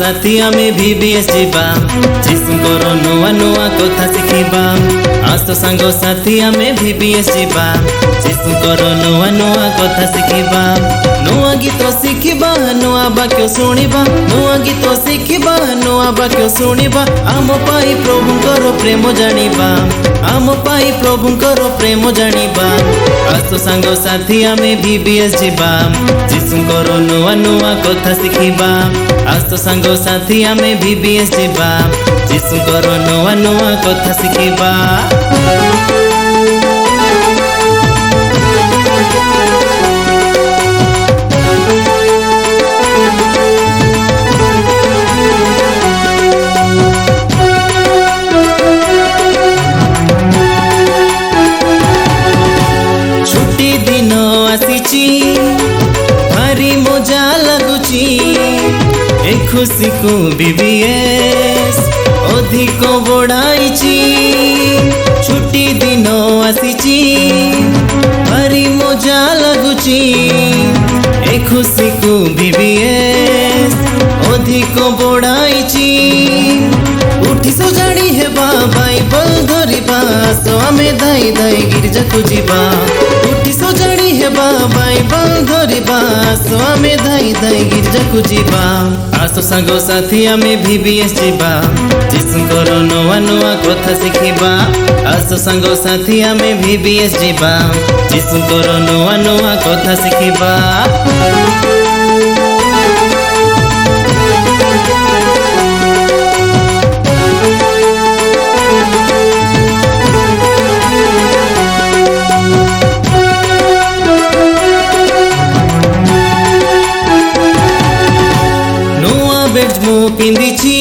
साथी आमे VBS जीवा जीसुंकर नुआ नुआ कथा शिखिबा। आस सांग साथी आमे VBS जीवा जीसुंकर नुआ नुआ कथा शिखिबा। नुआ गीत शिखिबा नुआ वाक्य शुणिबा। नुआ गीत शिखिबा नुआ वाक्य शुणिबा। आम पाई प्रभुंकर प्रेम जानिबा। आम पाई प्रभुंकर प्रेम जानिबा। आस सांग साथी आमे VBS जीवा जीसुंकर नुआ नुआ कथा शिखिबा। आस सांग साथी आमे VBS जीवा जीसुंकर नुआ नुआ कथा शिखिबा। छुट्टी दिन आसीची भारी मजा लगुची। ए खुशी को VBS अधिक बढ़ाइची। छुट्टी दिन आसीची भारी मजा लगुची। ए खुशी को VBS अधिक बढ़ाइची। उठी सजाड़ी हेबा बाइबल धरिबा सो आमे धाई धाई गिरजा को जीवा। उठी सजाड़ी हेबा बाइबल धरिबा सो आमे धाई धाई गिरजा को जीवा। आस सांग साथी आमे VBS जीवा जीसुंकर नुआ नुआ कथा शिखिबा। आस सांग साथी आमे VBS जीवा जीसुंकर नुआ नुआ कथा शिखिबा। मु पिंदिची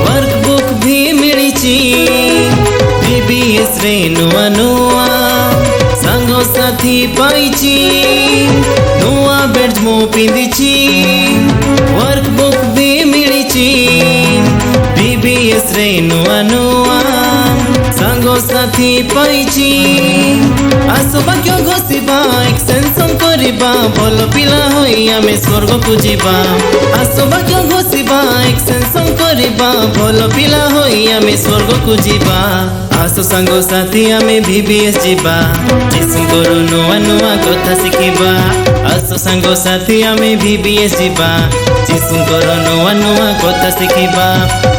वर्कबुक भी मिलिची। VBS रे नुआ नुआ सांग साथी पाइची। नुआ बेड्स मु पिंदिची वर्कबुक भी मिलिची। VBS रे नुआ नुआ सांग साथी पाइची। आसो वाक्य घोषिबा एक्सटेंशन करिबा भल पिला होई आमे स्वर्ग को जीवा। आसो वाक्य घोषिबा एक्सटेंशन करिबा भल पिला होई आमे स्वर्ग को जीवा। आसो सांग साथी आमे VBS जीवा जीसुंकर नुआ नुआ कथा शिखिबा। आसो सांग साथी आमे VBS जीवा जीसुंकर नुआ नुआ कथा शिखिबा।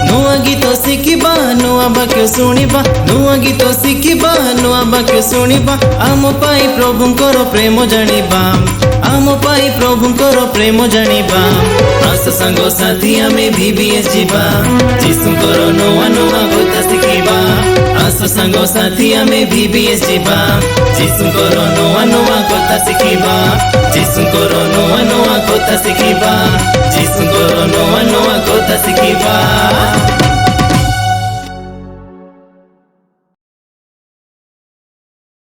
नुआ गीत शिखिबा नुआ वाक्य शुणिबा। नुआ गीत शिखिबा नुआ वाक्य शुणिबा। आम पाई प्रभुंकर प्रेम जानिबा। आम पाई प्रभुंकर प्रेम जानिबा। आस सांग साथी आमे VBS जीवा जीसुंकर नुआ नुआ कथा शिखिबा। आस सांग साथी आमे VBS जीवा जीसुंकर नुआ नुआ कथा शिखिबा। जीसुंकर नुआ नुआ कथा शिखिबा। जीसुंकर नुआ नुआ कथा शिखिबा।